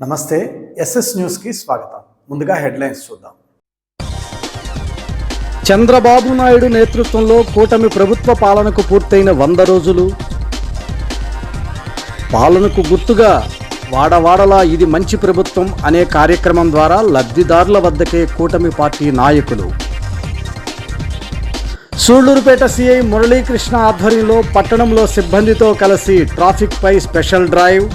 నమస్తే ఎస్ఎస్ న్యూస్కి స్వాగతం. ముందుగా హెడ్లైన్స్ చూద్దాం. చంద్రబాబు నాయుడు నేతృత్వంలో కూటమి ప్రభుత్వ పాలనకు పూర్తయిన 100 రోజులు. పాలనకు గుర్తుగా వాడవాడలా ఇది మంచి ప్రభుత్వం అనే కార్యక్రమం ద్వారా లబ్ధిదారుల వద్దకే కూటమి పార్టీ నాయకులు. సూళ్లూరుపేట సిఐ మురళీకృష్ణ ఆధ్వర్యంలో పట్టణంలో సిబ్బందితో కలిసి ట్రాఫిక్పై స్పెషల్ డ్రైవ్.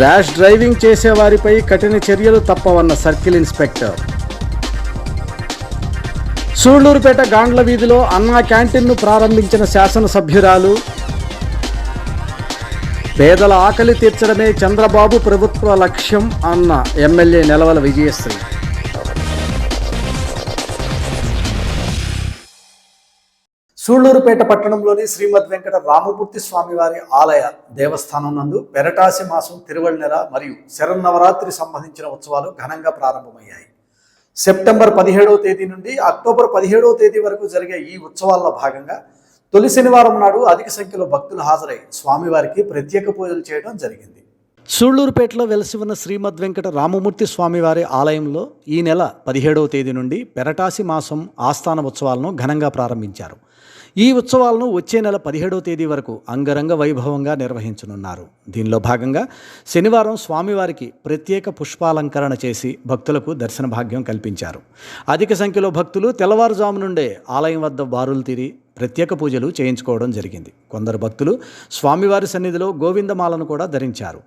ర్యాష్ డ్రైవింగ్ చేసేవారిపై కఠిన చర్యలు తప్పవన్న సర్కిల్ ఇన్స్పెక్టర్. సూళ్లూరుపేట గాండ్ల వీధిలో అన్నా క్యాంటీన్ను ప్రారంభించిన శాసనసభ్యురాలు. పేదల ఆకలి తీర్చడమే చంద్రబాబు ప్రభుత్వ లక్ష్యం అన్న ఎమ్మెల్యే నెలవల విజయశ్రీ. సూళ్లూరుపేట పట్టణంలోని శ్రీమద్ వెంకట రామమూర్తి స్వామివారి ఆలయ దేవస్థానం నందు పెరటాసి మాసం తిరువళ్ళెల మరియు శరన్నవరాత్రి సంబంధించిన ఉత్సవాలు ఘనంగా ప్రారంభమయ్యాయి. సెప్టెంబర్ 17వ తేదీ నుండి అక్టోబర్ 17వ తేదీ వరకు జరిగే ఈ ఉత్సవాల్లో భాగంగా తొలి శనివారం నాడు అధిక సంఖ్యలో భక్తులు హాజరై స్వామివారికి ప్రత్యేక పూజలు చేయడం జరిగింది. సూళ్లూరుపేటలో వెలసి ఉన్న శ్రీమద్ వెంకట రామమూర్తి స్వామివారి ఆలయంలో ఈ నెల 17వ తేదీ నుండి పెరటాసి మాసం ఆస్థాన ఉత్సవాలను ఘనంగా ప్రారంభించారు. ఈ ఉత్సవాలను వచ్చే నెల 17వ తేదీ వరకు అంగరంగ వైభవంగా నిర్వహించనున్నారు. దీనిలో భాగంగా శనివారం స్వామివారికి ప్రత్యేక పుష్పాలంకరణ చేసి భక్తులకు దర్శన భాగ్యం కల్పించారు. అధిక సంఖ్యలో భక్తులు తెల్లవారుజాము నుండే ఆలయం వద్ద బారులు తీరి ప్రత్యేక పూజలు చేయించుకోవడం జరిగింది. కొందరు భక్తులు స్వామివారి సన్నిధిలో గోవిందమాలను కూడా ధరించారు.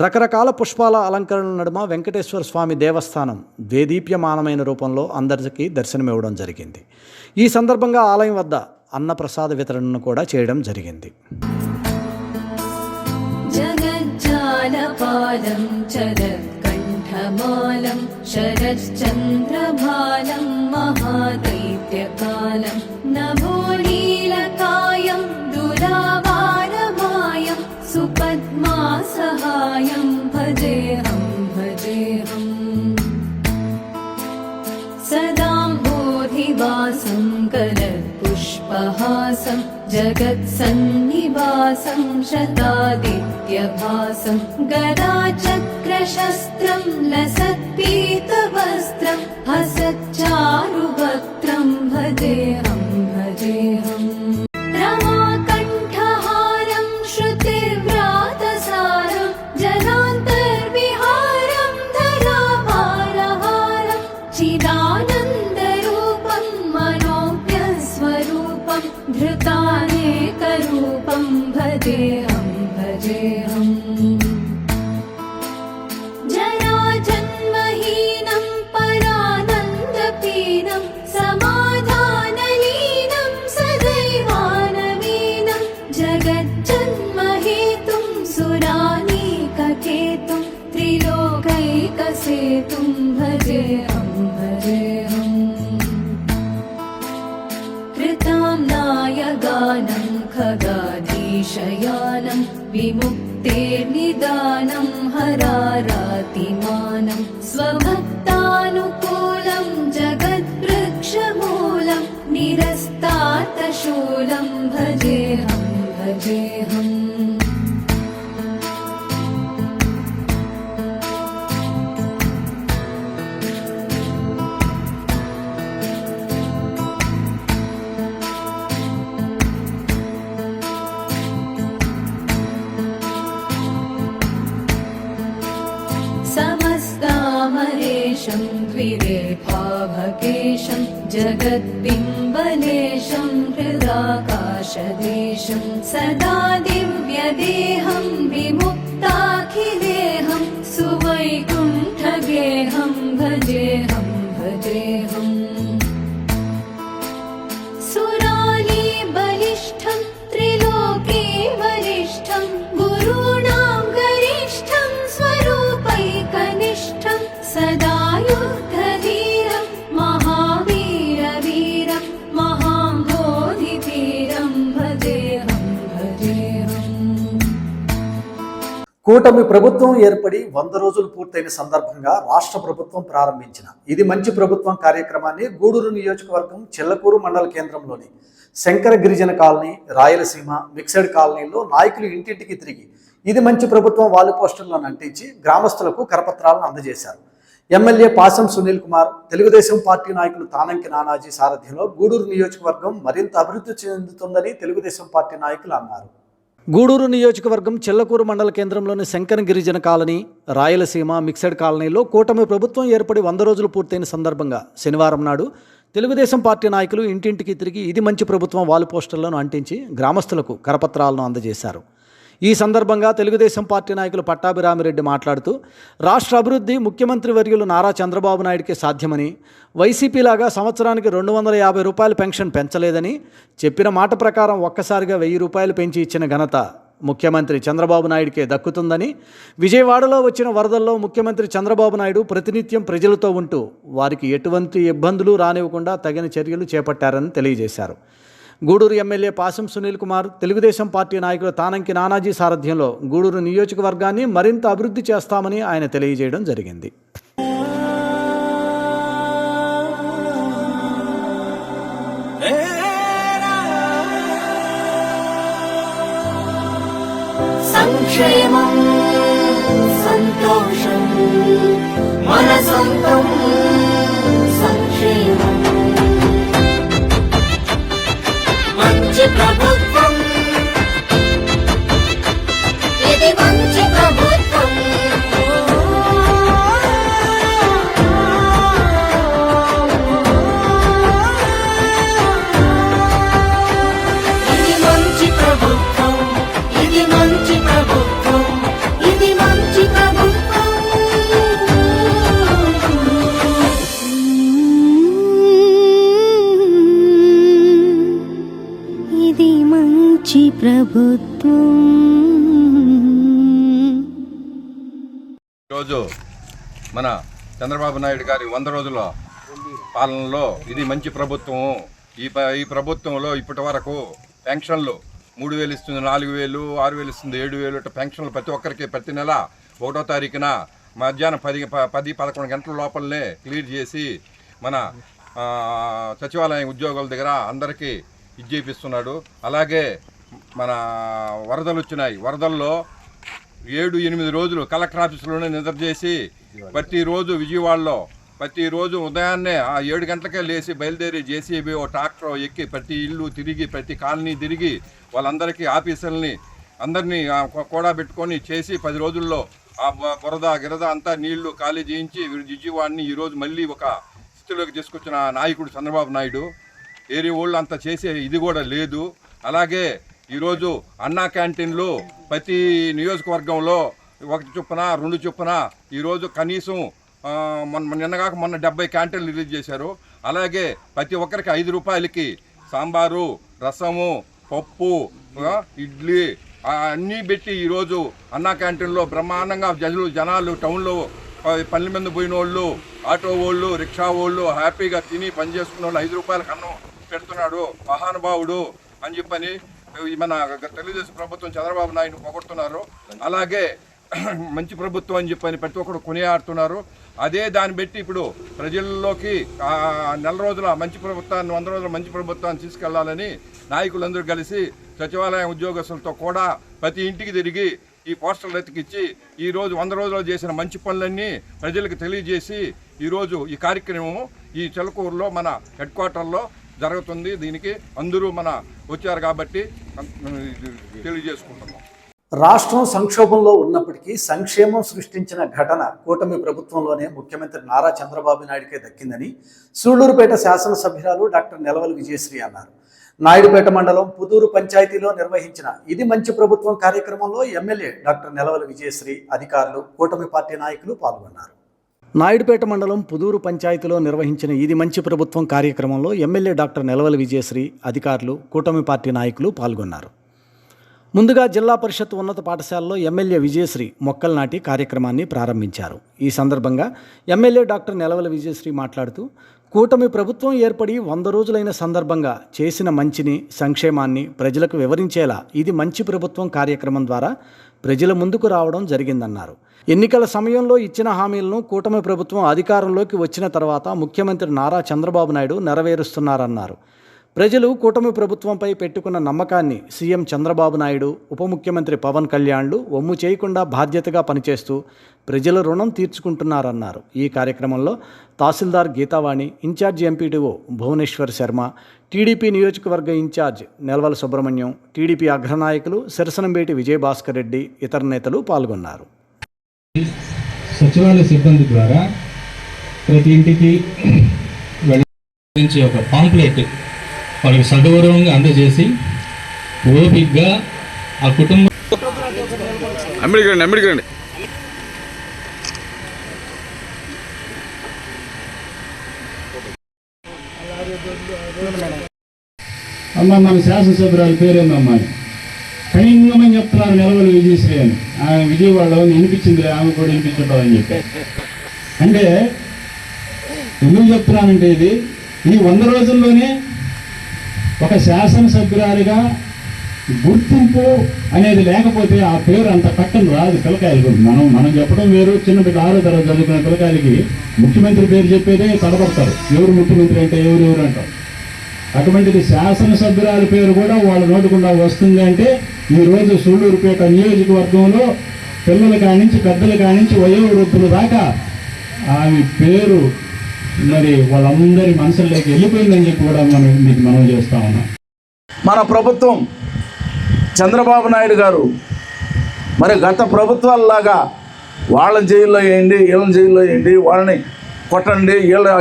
రకరకాల పుష్పాల అలంకరణల నడుమ వెంకటేశ్వర స్వామి దేవస్థానం దేదీప్యమానమైన రూపంలో అందరికీ దర్శనమివ్వడం జరిగింది. ఈ సందర్భంగా ఆలయం వద్ద అన్నప్రసాద వితరణను కూడా చేయడం జరిగింది. జగజ్జాలపాలం చరత్కంఠమాలం శరశ్చంద్రభాలం మహాదైత్యకాలం నభోనీలకాయం దురావారమాయం సుపద్మాసహాయం భజేహం భజేహం సదాంబోధివాసం కలత్పుష్పహాసం జగత్సన్నివాసం శతాదిత్యభాసం గదాచక్రశస్త్రం లసత్పీతవస్త్రం హసచ్చారువక్త్రం భజేహం భజేహం రమాకంఠహారం శృతిర్వ్రాతసారం జనాంతర్విహారం ధరాపారహారం చిదానందరూపం మనోజ్ఞస్వరూపం ధృతానేకరూపం భజేహం భజేహం జరాజన్మహీనం పరానందపీనం సమాధానలీనం సదైవానవీనం జగజ్జన్మహేతుం సురానీకకేతుం త్రిలోకైకసేతుం భజేహం భజేహం కృతాంనాయగానం ఖగాధీశయానం విముక్తేర్నిదానం హరారాతిమానం స్వభక్తానుకూలం జగద్వృక్షమూలం నిరస్తాతశూలం భజేహం భజేహం సమస్తామరేశం ద్విరేఫాభకేశం జగద్బింబలేశం హృదాకాశదేశం సదా దివ్యదేహం విముక్తాఖిలేహం సువైకుంఠగేహం భజేహం భజేహం సురాలి బలిష్ఠం త్రిలోకే వరిష్ఠం గురుణాం గరిష్ఠం స్వరూపైకనిష్ఠం సదాయుద్ధధీరం మహావీరవీరం మహాంబోధిధీరం భజేహం భజేహం. కూటమి ప్రభుత్వం ఏర్పడి 100 రోజులు పూర్తయిన సందర్భంగా రాష్ట్ర ప్రభుత్వం ప్రారంభించిన ఇది మంచి ప్రభుత్వం కార్యక్రమాన్ని గూడూరు నియోజకవర్గం చిల్లకూరు మండల కేంద్రంలోని శంకర గిరిజన కాలనీ, రాయలసీమ మిక్సడ్ కాలనీలో నాయకులు ఇంటింటికి తిరిగి ఇది మంచి ప్రభుత్వం వాలు పోస్టర్లను అంటించి గ్రామస్తులకు కరపత్రాలను అందజేశారు. ఎమ్మెల్యే పాసం సునీల్ కుమార్, తెలుగుదేశం పార్టీ నాయకులు తానంకి నానాజీ సారథ్యంలో గూడూరు నియోజకవర్గం మరింత అభివృద్ధి చెందుతుందని తెలుగుదేశం పార్టీ నాయకులు అన్నారు. గూడూరు నియోజకవర్గం చెల్లకూరు మండల కేంద్రంలోని శంకర గిరిజన కాలనీ, రాయలసీమ మిక్సడ్ కాలనీలో కూటమి ప్రభుత్వం ఏర్పడి 100 రోజులు పూర్తయిన సందర్భంగా శనివారం నాడు తెలుగుదేశం పార్టీ నాయకులు ఇంటింటికి తిరిగి ఇది మంచి ప్రభుత్వం వాల్ పోస్టర్లను అంటించి గ్రామస్తులకు కరపత్రాలను అందజేశారు. ఈ సందర్భంగా తెలుగుదేశం పార్టీ నాయకులు పట్టాభిరామిరెడ్డి మాట్లాడుతూ రాష్ట్ర అభివృద్ధి ముఖ్యమంత్రి వర్యులు నారా చంద్రబాబు నాయుడికే సాధ్యమని, వైసీపీలాగా సంవత్సరానికి 250 రూపాయల పెన్షన్ పెంచలేదని, చెప్పిన మాట ప్రకారం ఒక్కసారిగా 1000 రూపాయలు పెంచి ఇచ్చిన ఘనత ముఖ్యమంత్రి చంద్రబాబు నాయుడికే దక్కుతుందని, విజయవాడలో వచ్చిన వరదల్లో ముఖ్యమంత్రి చంద్రబాబు నాయుడు ప్రతినిత్యం ప్రజలతో ఉంటూ వారికి ఎటువంటి ఇబ్బందులు రానివ్వకుండా తగిన చర్యలు చేపట్టారని తెలియజేశారు. గూడూరు ఎమ్మెల్యే పాసం సునీల్ కుమార్, తెలుగుదేశం పార్టీ నాయకులు తానంకి నానాజీ సారథ్యంలో గూడూరు నియోజకవర్గాన్ని మరింత అభివృద్ధి చేస్తామని ఆయన తెలియజేయడం జరిగింది. సంక్షేమం సంతోషం మన సొంతం సంక్షేమం మంచి ప్రభుత్వం ఇది మంచి ప్రభుత్వం ఇది మంచి ప్రభుత్వం ఇది మంచి ప్రభుత్వం ఇది మంచి ప్రభుత్వం ఇది మంచి ప్రభుత్వం. ఈరోజు మన చంద్రబాబు నాయుడు గారి 100 రోజుల పాలనలో ఇది మంచి ప్రభుత్వం. ఈ ప్రభుత్వంలో ఇప్పటి వరకు పెన్షన్లు 3000 ఇస్తుంది, 4000, 6000 ఇస్తుంది, 7000 ఇట్లా పెన్షన్లు ప్రతి ఒక్కరికి ప్రతి నెల 1వ తారీఖున మధ్యాహ్నం 10-11 గంటల లోపలనే క్లియర్ చేసి మన సచివాలయం ఉద్యోగుల దగ్గర అందరికీ ఇచ్చేపిస్తున్నాడు. అలాగే మన వరదలు వచ్చినాయి, వరదల్లో 7-8 రోజులు కలెక్టర్ ఆఫీసులోనే నిద్ర చేసి ప్రతిరోజు విజయవాడలో ప్రతిరోజు ఉదయాన్నే 7 గంటలకే లేచి బయలుదేరి జేసీబీ ఓ ట్రాక్టర్ ఎక్కి ప్రతి ఇల్లు తిరిగి ప్రతి కాలనీ తిరిగి వాళ్ళందరికీ ఆఫీసర్ని అందరినీ కూడా పెట్టుకొని చేసి 10 రోజుల్లో ఆ బురద గిరద అంతా నీళ్లు ఖాళీ చేయించి విజయవాడని ఈరోజు మళ్ళీ ఒక స్థితిలోకి తీసుకొచ్చిన నాయకుడు చంద్రబాబు నాయుడు. ఏరి వాళ్ళు అంతా చేసే ఇది కూడా లేదు. అలాగే ఈరోజు అన్నా క్యాంటీన్లు ప్రతి నియోజకవర్గంలో 1 చొప్పున 2 చొప్పున ఈరోజు కనీసం నిన్నగాక మొన్న 70 క్యాంటీన్లు రిలీజ్ చేశారు. అలాగే ప్రతి ఒక్కరికి 5 రూపాయలకి సాంబారు, రసము, పప్పు, ఇడ్లీ అన్నీ పెట్టి ఈరోజు అన్నా క్యాంటీన్లో బ్రహ్మాండంగా జనాలు టౌన్లో పల్లె మీద పోయిన వాళ్ళు, ఆటో వాళ్ళు, రిక్షా వాళ్ళు హ్యాపీగా తిని పని చేసుకున్న వాళ్ళు 5 రూపాయలకు అన్నం పెడుతున్నాడు మహానుభావుడు అని చెప్పని మన తెలుగుదేశం ప్రభుత్వం చంద్రబాబు నాయుడు పొగొడుతున్నారు. అలాగే మంచి ప్రభుత్వం అని చెప్పని ప్రతి ఒక్కరు కొనియాడుతున్నారు. అదే దాన్ని బట్టి ఇప్పుడు ప్రజల్లోకి 100 రోజుల మంచి ప్రభుత్వాన్ని 100 రోజుల మంచి ప్రభుత్వాన్ని తీసుకెళ్లాలని నాయకులందరూ కలిసి సచివాలయం ఉద్యోగస్తులతో కూడా ప్రతి ఇంటికి తిరిగి ఈ పోస్టర్లు ఎత్తికిచ్చి ఈరోజు 100 రోజుల్లో చేసిన మంచి పనులన్నీ ప్రజలకు తెలియజేసి ఈరోజు ఈ కార్యక్రమం ఈ చెలకూరులో మన హెడ్ క్వార్టర్లో జరుగుతుంది. దీనికి అందరూ మన వచ్చారు కాబట్టి తెలియజేసుకుంటున్నాం. రాష్ట్రం సంక్షోభంలో ఉన్నప్పటికీ సంక్షేమం సృష్టించిన ఘటన కూటమి ప్రభుత్వంలోనే ముఖ్యమంత్రి నారా చంద్రబాబు నాయుడికే దక్కిందని సూళ్లూరుపేట శాసనసభ్యురాలు డాక్టర్ నెలవల విజయశ్రీ అన్నారు. నాయుడుపేట మండలం పుదూరు పంచాయతీలో నిర్వహించిన ఇది మంచి ప్రభుత్వం కార్యక్రమంలో ఎమ్మెల్యే డాక్టర్ నెలవల విజయశ్రీ, అధికారులు, కూటమి పార్టీ నాయకులు పాల్గొన్నారు. నాయుడుపేట మండలం పుదూరు పంచాయతీలో నిర్వహించిన ఇది మంచి ప్రభుత్వం కార్యక్రమంలో ఎమ్మెల్యే డాక్టర్ నెలవల విజయశ్రీ, అధికారులు, కూటమి పార్టీ నాయకులు పాల్గొన్నారు. ముందుగా జిల్లా పరిషత్ ఉన్నత పాఠశాలలో ఎమ్మెల్యే విజయశ్రీ మొక్కలు నాటి కార్యక్రమాన్ని ప్రారంభించారు. ఈ సందర్భంగా ఎమ్మెల్యే డాక్టర్ నెలవల విజయశ్రీ మాట్లాడుతూ కూటమి ప్రభుత్వం ఏర్పడి 100 రోజులైన సందర్భంగా చేసిన మంచిని, సంక్షేమాన్ని ప్రజలకు వివరించేలా ఇది మంచి ప్రభుత్వం కార్యక్రమం ద్వారా ప్రజల ముందుకు రావడం జరిగిందన్నారు. ఎన్నికల సమయంలో ఇచ్చిన హామీలను కూటమి ప్రభుత్వం అధికారంలోకి వచ్చిన తర్వాత ముఖ్యమంత్రి నారా చంద్రబాబు నాయుడు నెరవేరుస్తున్నారన్నారు. ప్రజలు కూటమి ప్రభుత్వంపై పెట్టుకున్న నమ్మకాన్ని సీఎం చంద్రబాబు నాయుడు, ఉప ముఖ్యమంత్రి పవన్ కళ్యాణ్లు ఒమ్ము చేయకుండా బాధ్యతగా పనిచేస్తూ ప్రజల రుణం తీర్చుకుంటున్నారన్నారు. ఈ కార్యక్రమంలో తహసీల్దార్ గీతావాణి, ఇన్ఛార్జ్ ఎంపీటీఓ భువనేశ్వర్ శర్మ, టీడీపీ నియోజకవర్గ ఇన్ఛార్జ్ నెలవల సుబ్రహ్మణ్యం, టీడీపీ అగ్రనాయకులు సరసనంబేటి విజయభాస్కర్ రెడ్డి, ఇతర నేతలు పాల్గొన్నారు. సచివాలయ సిబ్బంది ద్వారా ప్రతి ఇంటికి వెళ్ళి ఒక పాంప్లెట్ వాళ్ళకి సగౌరవంగా అందజేసి ఓపికగా ఆ కుటుంబం అమ్మిడికండి అమ్మ మన శాసనసభ్యురాలు పేరేందమ్మా కఠినంగా చెప్తున్నారు నెలవలు విజయశ్రీ అని. ఆమె విజయవాడలో వినిపించింది, ఆమె కూడా వినిపించడం అని చెప్పి. అంటే ఎందుకు చెప్తున్నానంటే ఇది ఈ 100 రోజుల్లోనే ఒక శాసనసభ్యురాలిగా గుర్తింపు అనేది లేకపోతే ఆ పేరు అంత పక్కన రాదు. పిల్లకాయలు మనం చెప్పడం వేరు, చిన్న బిడ్డ 6వ తరగతి చదువుకున్న పిల్లకాయలకి ముఖ్యమంత్రి పేరు చెప్పేదే తడబడతారు. ఎవరు ముఖ్యమంత్రి అంటే ఎవరు అంటారు. అటువంటిది శాసనసభ్యురాలి పేరు కూడా వాళ్ళ నోటుకుండా వస్తుంది అంటే ఈరోజు సూళ్ళూరుపేట నియోజకవర్గంలో పిల్లల కానించి పెద్దల కానించి వయోవృద్ధుల దాకా ఆమె పేరు మరి వాళ్ళందరి మనసుల్లోకి వెళ్ళిపోయిందని చెప్పి కూడా మీకు మనం చేస్తా ఉన్నాం. మన ప్రభుత్వం చంద్రబాబు నాయుడు గారు మరి గత ప్రభుత్వాలలాగా వాళ్ళని జైల్లో వేయండి, వీళ్ళని జైల్లో వేయండి, వాళ్ళని కొట్టండి,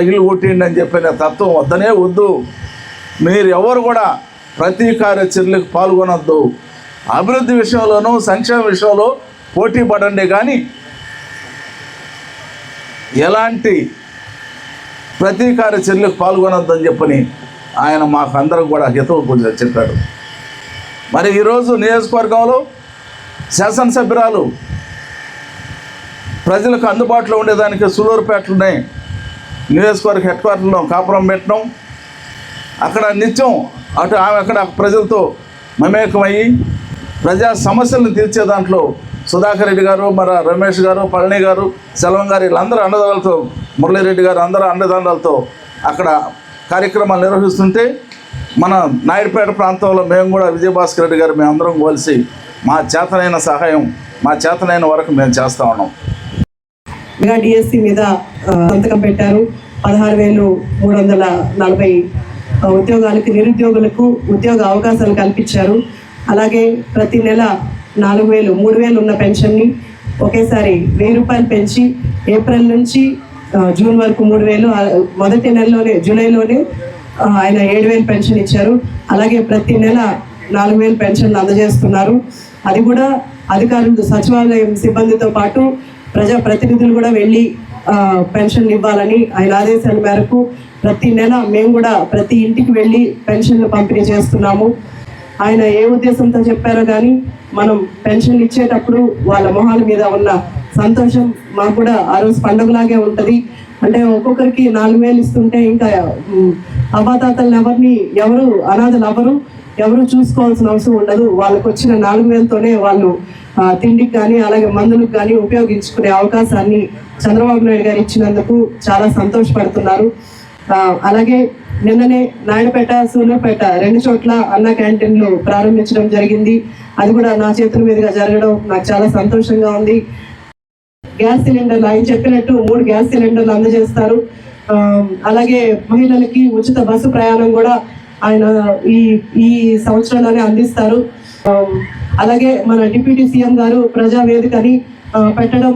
ఇల్లు కొట్టేయండి అని చెప్పిన తత్వం వద్దనే వద్దు. మీరు ఎవరు కూడా ప్రతీకార చర్యలకు పాల్గొనొద్దు. అభివృద్ధి విషయంలోనూ సంక్షేమ విషయంలో పోటీ పడండి, కానీ ఎలాంటి ప్రతీకార చర్యలకు పాల్గొనొద్దని చెప్పని ఆయన మాకు అందరికి కూడా హితవు చెప్పాడు. మరి ఈరోజు నియోజకవర్గంలో శాసనసభ్యురాలు ప్రజలకు అందుబాటులో ఉండేదానికి సూళ్ళూరుపేటలోనే నియోజకవర్గ హెడ్ క్వార్టర్లో కాపురం పెట్టడం, అక్కడ నిత్యం ఆమె అక్కడ ప్రజలతో మమేకమయ్యి ప్రజా సమస్యలను తీర్చే దాంట్లో సుధాకర్ రెడ్డి గారు, మరి రమేష్ గారు, పళని గారు, సెల్వం గారు, వీళ్ళందరూ అండదండలతో, మురళీరెడ్డి గారు అందరూ అండదండలతో అక్కడ కార్యక్రమాలు నిర్వహిస్తుంటే మన నాయుడుపేట ప్రాంతంలో మేము కూడా విజయభాస్కర్ రెడ్డి గారు మేమందరం కలిసి మా చేతనైన సహాయం, మా చేతనైన వరకు మేము చేస్తూ ఉన్నాం. డిఎస్సి మీద సంతకం పెట్టారు. 16,340 ఉద్యోగాలకు, నిరుద్యోగులకు ఉద్యోగ అవకాశాలు కల్పించారు. అలాగే ప్రతి నెల 4,000, 3,000 ఉన్న పెన్షన్ని ఒకేసారి 1,000 రూపాయలు పెంచి ఏప్రిల్ నుంచి జూన్ వరకు 3,000, మొదటి నెలలోనే జూలైలోనే ఆయన 7,000 పెన్షన్ ఇచ్చారు. అలాగే ప్రతి నెల 4,000 పెన్షన్లు అందజేస్తున్నారు. అది కూడా అధికారులు, సచివాలయం సిబ్బందితో పాటు ప్రజాప్రతినిధులు కూడా వెళ్ళి పెన్షన్లు ఇవ్వాలని ఆయన ఆదేశాల మేరకు ప్రతి నెల మేము కూడా ప్రతి ఇంటికి వెళ్ళి పెన్షన్లు పంపిణీ చేస్తున్నాము. ఆయన ఏ ఉద్దేశంతో చెప్పారో కానీ మనం పెన్షన్లు ఇచ్చేటప్పుడు వాళ్ళ మొహాల మీద ఉన్న సంతోషం మాకు కూడా ఆ రోజు పండుగలాగే ఉంటుంది. అంటే ఒక్కొక్కరికి 4,000 ఇస్తుంటే ఇంకా అవ్వాతాతలను ఎవరు అనాథలు ఎవరు చూసుకోవాల్సిన అవసరం ఉండదు. వాళ్ళకు వచ్చిన 4,000తోనే వాళ్ళు తిండికి కానీ అలాగే మందులకు కానీ ఉపయోగించుకునే అవకాశాన్ని చంద్రబాబు నాయుడు గారు ఇచ్చినందుకు చాలా సంతోషపడుతున్నారు. అలాగే నిన్ననే నాయుడుపేట, సూళ్ళూరుపేట 2 చోట్ల అన్న క్యాంటీన్లు ప్రారంభించడం జరిగింది. అది కూడా నా చేతుల మీదుగా జరగడం నాకు చాలా సంతోషంగా ఉంది. గ్యాస్ సిలిండర్లు ఆయన చెప్పినట్టు 3 గ్యాస్ సిలిండర్లు అందజేస్తారు. అలాగే మహిళలకి ఉచిత బస్సు ప్రయాణం కూడా ఆయన ఈ సంవత్సరంలోనే అందిస్తారు. అలాగే మన డిప్యూటీ సీఎం గారు ప్రజావేదికని పెట్టడం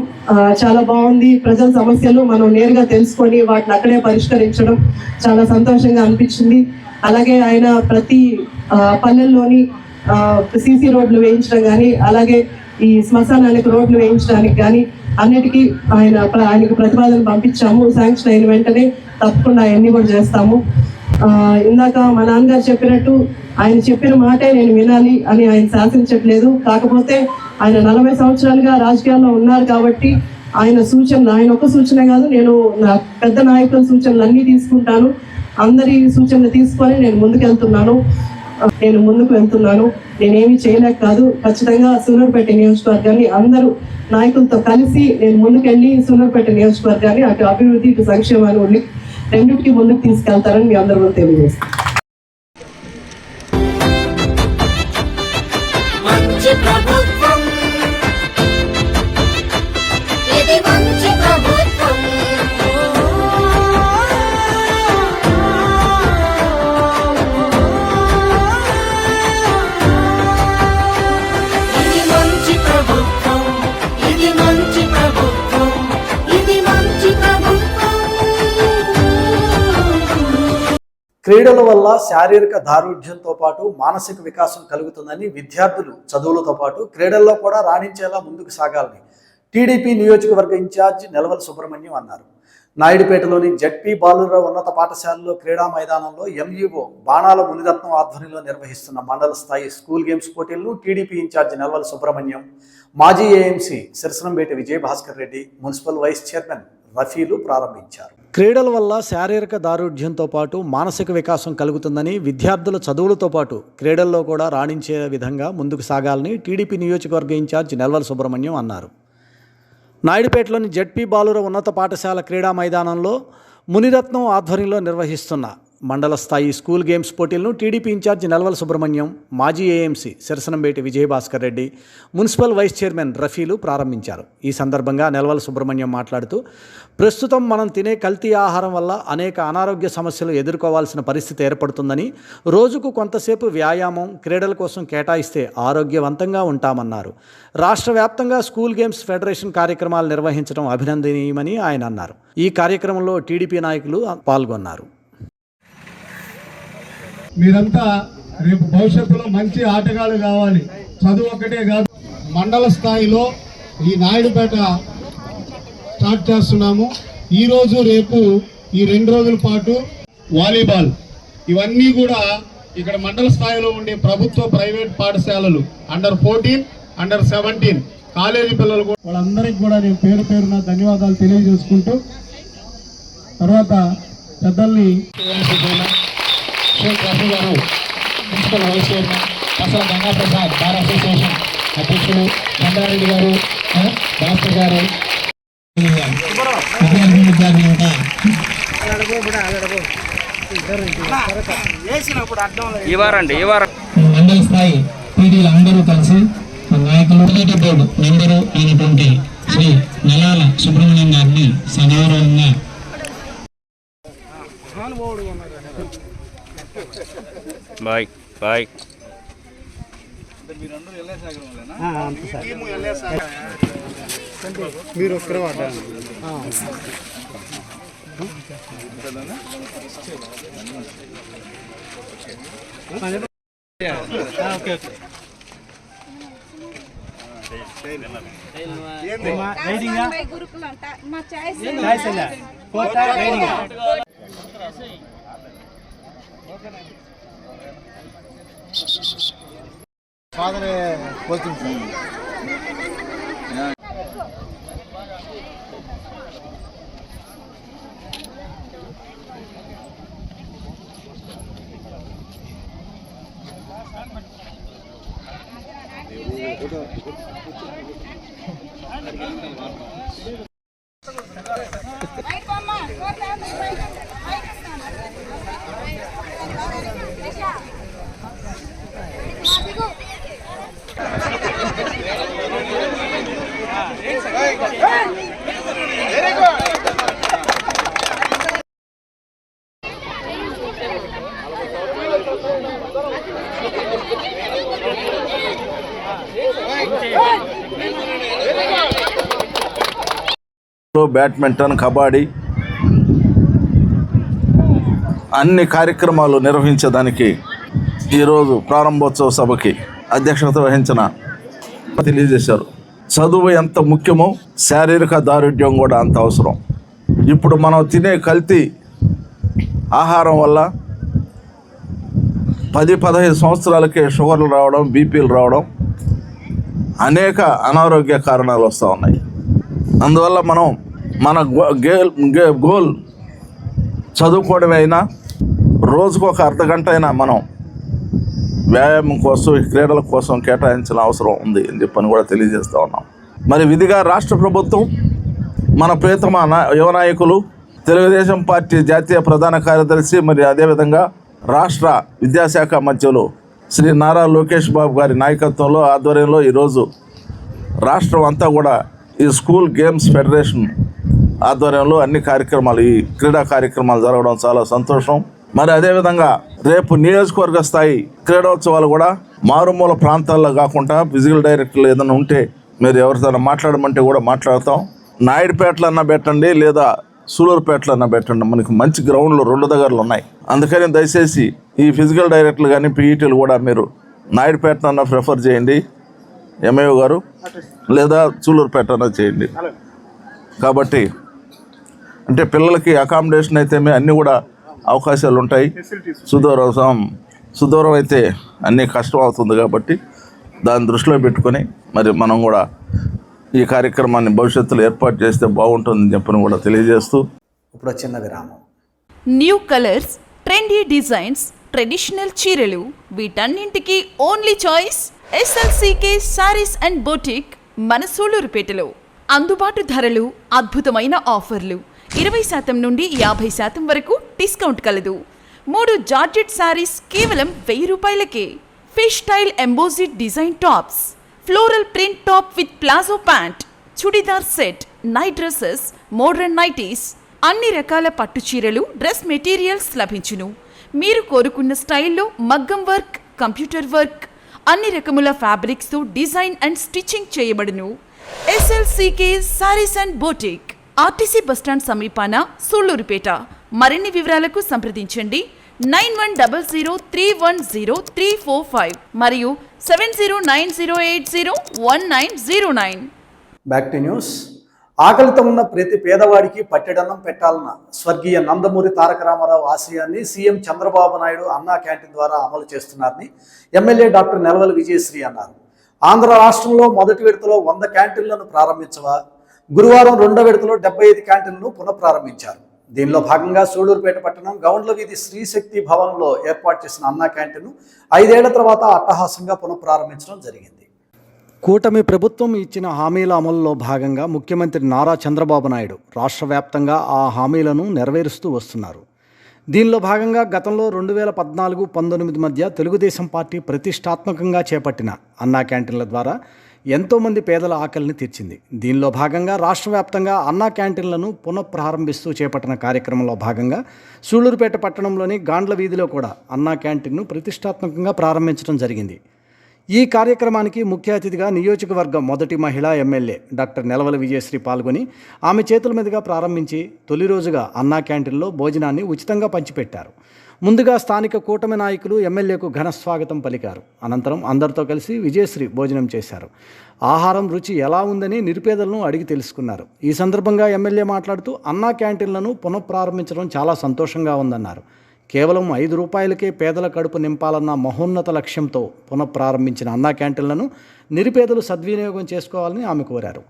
చాలా బాగుంది. ప్రజల సమస్యలు మనం నేరుగా తెలుసుకొని వాటిని అక్కడే పరిష్కరించడం చాలా సంతోషంగా అనిపించింది. అలాగే ఆయన ప్రతి పల్లెల్లోని సీసీ రోడ్లు వేయించడం కానీ, అలాగే ఈ శ్మశానానికి రోడ్లు వేయించడానికి కానీ అన్నిటికీ ఆయనకు ప్రతిపాదన పంపించాము. శాంక్షన్ అయిన వెంటనే తప్పకుండా అవన్నీ కూడా చేస్తాము. ఇందాక మా నాన్నగారు చెప్పినట్టు ఆయన చెప్పిన మాటే నేను వినాలి అని ఆయన శాసించట్లేదు. కాకపోతే ఆయన 40 సంవత్సరాలుగా రాజకీయాల్లో ఉన్నారు కాబట్టి ఆయన సూచనలు, ఆయన ఒక సూచనే కాదు, నేను నా పెద్ద నాయకుల సూచనలు అన్నీ తీసుకుంటాను. అందరి సూచనలు తీసుకొని నేను ముందుకు వెళ్తున్నాను. నేనేమి చేయలేక కాదు, ఖచ్చితంగా సూళ్ళూరుపేట నియోజకవర్గాన్ని అందరూ నాయకులతో కలిసి నేను ముందుకెళ్ళి సూళ్ళూరుపేట నియోజకవర్గాన్ని అటు అభివృద్ధి, ఇటు సంక్షేమాన్ని రెండింటికి ముందుకు తీసుకెళ్తారని మీ అందరూ తెలియజేస్తాను. క్రీడల వల్ల శారీరక దారుఢ్యంతో పాటు మానసిక వికాసం కలుగుతుందని విద్యార్థులు చదువులతో పాటు క్రీడల్లో కూడా రాణించేలా ముందుకు సాగాలని టీడీపీ నియోజకవర్గ ఇన్ఛార్జి నెలవల సుబ్రహ్మణ్యం అన్నారు. నాయుడుపేటలోని జడ్పీ బాలుర ఉన్నత పాఠశాలలో క్రీడా మైదానంలో ఎంఈఓ బాణాల మునిరత్నం ఆధ్వర్యంలో నిర్వహిస్తున్న మండల స్థాయి స్కూల్ గేమ్స్ పోటీలను టీడీపీ ఇన్ఛార్జి నెలవల సుబ్రహ్మణ్యం, మాజీ AMC Sirasanambeti Vijayabhaskar Reddy, municipal vice chairman రఫీలు ప్రారంభించారు. క్రీడల వల్ల శారీరక దారుఢ్యంతో పాటు మానసిక వికాసం కలుగుతుందని విద్యార్థుల చదువులతో పాటు క్రీడల్లో కూడా రాణించే విధంగా ముందుకు సాగాలని టీడీపీ నియోజకవర్గ ఇన్ఛార్జి నెలవల సుబ్రహ్మణ్యం అన్నారు. నాయుడుపేటలోని జడ్పీ బాలుర ఉన్నత పాఠశాల క్రీడా మైదానంలో మునిరత్నం ఆధ్వర్యంలో నిర్వహిస్తున్న మండల స్థాయి స్కూల్ గేమ్స్ పోటీలను టీడీపీ ఇన్ఛార్జి నెలవల సుబ్రహ్మణ్యం, మాజీ AMC Sirasanambeti Vijayabhaskar Reddy, municipal vice chairman రఫీలు ప్రారంభించారు. ఈ సందర్భంగా నెలవల సుబ్రహ్మణ్యం మాట్లాడుతూ, ప్రస్తుతం మనం తినే కల్తీ ఆహారం వల్ల అనేక అనారోగ్య సమస్యలు ఎదుర్కోవాల్సిన పరిస్థితి ఏర్పడుతుందని, రోజుకు కొంతసేపు వ్యాయామం, క్రీడల కోసం కేటాయిస్తే ఆరోగ్యవంతంగా ఉంటామన్నారు. రాష్ట్ర వ్యాప్తంగా స్కూల్ గేమ్స్ ఫెడరేషన్ కార్యక్రమాలు నిర్వహించడం అభినందనీయమని ఆయన అన్నారు. ఈ కార్యక్రమంలో టీడీపీ నాయకులు పాల్గొన్నారు. మీరంతా రేపు భవిష్యత్తులో మంచి ఆటగాళ్ళు కావాలి. చదువు ఒక్కటే కాదు, మండల స్థాయిలో ఈ నాయుడుపేట స్టార్ట్ చేస్తున్నాము. ఈరోజు రేపు ఈ 2 రోజుల పాటు వాలీబాల్, ఇవన్నీ కూడా ఇక్కడ మండల స్థాయిలో ఉండే ప్రభుత్వ ప్రైవేట్ పాఠశాలలు అండర్ 14, అండర్ 17 కాలేజీ పిల్లలు కూడా, వాళ్ళందరికీ కూడా నేను పేరు పేరున ధన్యవాదాలు తెలియజేసుకుంటూ, తర్వాత పెద్దల్ని రఫీ గారు, మున్సిపల్ వైస్ చైర్మన్, అసలు గంగాప్రసాద్ బార్ అసోసియేషన్ అధ్యక్షులు, చంద్రారెడ్డి గారు, భాస్కర్ గారు, మండల స్థాయి పీడీలు అందరూ కలిసి నాయకులు బోర్డు మెంబరు అయినటువంటి శ్రీ నలాల సుబ్రహ్మణ్యం గారిని సగౌరవంగా బాయ్ బాయ్ మీరు ఒక్కరే వాడారు. ఫాదరే కోచింగ్ బ్యాడ్మింటన్, కబడ్డీ అన్ని కార్యక్రమాలు నిర్వహించేదానికి ఈరోజు ప్రారంభోత్సవ సభకి అధ్యక్షత వహించిన తెలియజేశారు. చదువు ఎంత ముఖ్యమో శారీరక దారుఢ్యం కూడా అంత అవసరం. ఇప్పుడు మనం తినే కల్తీ ఆహారం వల్ల 10-15 సంవత్సరాలకే షుగర్లు రావడం, బీపీలు రావడం, అనేక అనారోగ్య కారణాలు వస్తూ ఉన్నాయి. అందువల్ల మనం మన గోల్ చదువుకోవడమే అయినా రోజుకు ఒక అర్ధగంట అయినా మనం వ్యాయామం కోసం, క్రీడల కోసం కేటాయించిన అవసరం ఉంది అని చెప్పని కూడా తెలియజేస్తూ ఉన్నాం. మరి విధిగా రాష్ట్ర ప్రభుత్వం, మన ప్రియతమ యువ నాయకులు, తెలుగుదేశం పార్టీ జాతీయ ప్రధాన కార్యదర్శి, మరి అదేవిధంగా రాష్ట్ర విద్యాశాఖ మంత్రులు శ్రీ నారా లోకేష్ బాబు గారి నాయకత్వంలో, ఆధ్వర్యంలో ఈరోజు రాష్ట్రం అంతా కూడా ఈ స్కూల్ గేమ్స్ ఫెడరేషన్ ఆధ్వర్యంలో అన్ని కార్యక్రమాలు, ఈ క్రీడా కార్యక్రమాలు జరగడం చాలా సంతోషం. మరి అదేవిధంగా రేపు నియోజకవర్గ స్థాయి క్రీడోత్సవాలు కూడా మారుమూల ప్రాంతాల్లో కాకుండా ఫిజికల్ డైరెక్టర్లు ఏదైనా ఉంటే మీరు ఎవరితో మాట్లాడమంటే కూడా మాట్లాడతాం. నాయుడుపేటలన్నా పెట్టండి, లేదా సూలూరుపేటలో పెట్టండి. మనకి మంచి గ్రౌండ్లు 2 దగ్గరలు ఉన్నాయి. అందుకని దయచేసి ఈ ఫిజికల్ డైరెక్టర్లు కానీ పీఈటీలు కూడా మీరు నాయుడుపేటనన్నా ప్రిఫర్ చేయండి ఎంఏఓ గారు, లేదా సూలూరుపేటన చేయండి. కాబట్టి అంటే పిల్లలకి అకామిడేషన్ అయితే అన్నీ కూడా అవకాశాలు ఉంటాయి. సుదూరం అయితే అన్నీ కష్టం అవుతుంది. కాబట్టి దాన్ని దృష్టిలో పెట్టుకొని మరి మనం కూడా ఈ కార్యక్రమాన్ని భవిష్యత్తులో ఏర్పాటు చేస్తే బాగుంటుందని చెప్పని కూడా తెలియజేస్తూ ఇప్పుడు చిన్న విరామం. New colours, trendy designs, traditional చీరలు, వీటన్నింటికి only choice SLCK sarees and boutique మన సూళ్లూరుపేటలో. అందుబాటు ధరలు, అద్భుతమైన ఆఫర్లు, 20% నుండి 50% వరకు డిస్కౌంట్ కలదు. 3 జార్జెట్ సారీస్ కేవలం 1000 రూపాయలకే. Fish style embossed design tops, floral print top with palazzo pant, churidar set, night dresses, modern nighties, అన్ని రకాల పట్టు చీరలు, డ్రెస్ మెటీరియల్స్ లభించును. మీరు కోరుకున్న స్టైల్లో మగ్గం వర్క్, కంప్యూటర్ వర్క్, అన్ని రకముల ఫ్యాబ్రిక్స్తో డిజైన్ అండ్ స్టిచ్చింగ్ చేయబడును. SLCK sarees and boutique, RTC bus stand Sullurpeta సూళ్లూరుపేట. మరిన్ని వివరాలకు సంప్రదించండి 9100310345 మరియు 7090801909. Back to news. ఆకలితో ఉన్న ప్రతి పేదవాడికి పట్టెడన్నం పెట్టాలన్న స్వర్గీయ నందమూరి తారక రామారావు ఆశయాన్ని సీఎం చంద్రబాబు నాయుడు అన్నా క్యాంటీన్ ద్వారా అమలు చేస్తున్నారని ఎమ్మెల్యే డాక్టర్ నెలవల విజయశ్రీ అన్నారు. ఆంధ్ర రాష్ట్రంలో మొదటి విడతలో 100 క్యాంటీన్లను ప్రారంభించగా గురువారం 2వ విడతలో 75 క్యాంటీన్లను పునఃప్రారంభించారు. దీనిలో భాగంగా సూళ్లూరుపేట పట్టణం గౌండ్ల వీధి శ్రీశక్తి భవన్లో ఏర్పాటు చేసిన అన్నా క్యాంటీన్ను 5 ఏళ్ల తర్వాత అట్టహాసంగా పునఃప్రారంభించడం జరిగింది. కూటమి ప్రభుత్వం ఇచ్చిన హామీల అమలులో భాగంగా ముఖ్యమంత్రి నారా చంద్రబాబు నాయుడు రాష్ట్ర వ్యాప్తంగా ఆ హామీలను నెరవేరుస్తూ వస్తున్నారు. దీనిలో భాగంగా గతంలో 2014-19 మధ్య తెలుగుదేశం పార్టీ ప్రతిష్టాత్మకంగా చేపట్టిన అన్నా క్యాంటీన్ల ద్వారా ఎంతోమంది పేదల ఆకలిని తీర్చింది. దీనిలో భాగంగా రాష్ట్ర వ్యాప్తంగా అన్నా క్యాంటీన్లను పునఃప్రారంభిస్తూ చేపట్టిన కార్యక్రమంలో భాగంగా సూళ్లూరుపేట పట్టణంలోని గాండ్ల వీధిలో కూడా అన్నా క్యాంటీన్ను ప్రతిష్టాత్మకంగా ప్రారంభించడం జరిగింది. ఈ కార్యక్రమానికి ముఖ్య అతిథిగా నియోజకవర్గం మొదటి మహిళా ఎమ్మెల్యే డాక్టర్ నెలవల విజయశ్రీ పాల్గొని ఆమె చేతుల మీదుగా ప్రారంభించి తొలి రోజుగా అన్నా క్యాంటీన్లో భోజనాన్ని ఉచితంగా పంచిపెట్టారు. ముందుగా స్థానిక కూటమి నాయకులు ఎమ్మెల్యేకు ఘన స్వాగతం పలికారు. అనంతరం అందరితో కలిసి విజయశ్రీ భోజనం చేశారు. ఆహారం రుచి ఎలా ఉందని నిరుపేదలను అడిగి తెలుసుకున్నారు. ఈ సందర్భంగా ఎమ్మెల్యే మాట్లాడుతూ అన్నా క్యాంటీన్లను పునఃప్రారంభించడం చాలా సంతోషంగా ఉందన్నారు. కేవలం 5 రూపాయలకే పేదల కడుపు నింపాలన్న మహోన్నత లక్ష్యంతో పునఃప్రారంభించిన అన్నా క్యాంటీన్లను నిరుపేదలు సద్వినియోగం చేసుకోవాలని ఆమె కోరారు.